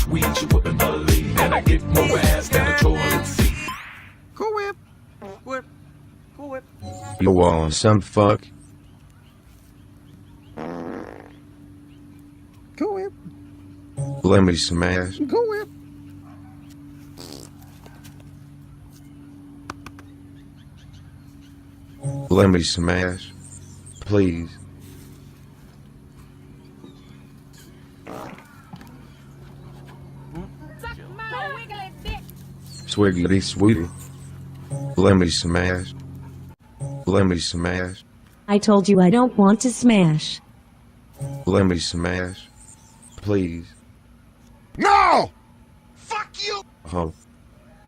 weed you wouldn't believe. And I get more ass than a toilet seat. Coolwhip. Whip. Coolwhip. You want some fuck? Coolwhip. Let me smash. Coolwhip. Let me smash. Please. Swiggity sweetie. Let me smash. Let me smash. I told you I don't want to smash. Let me smash. Please. No! Fuck you! Oh.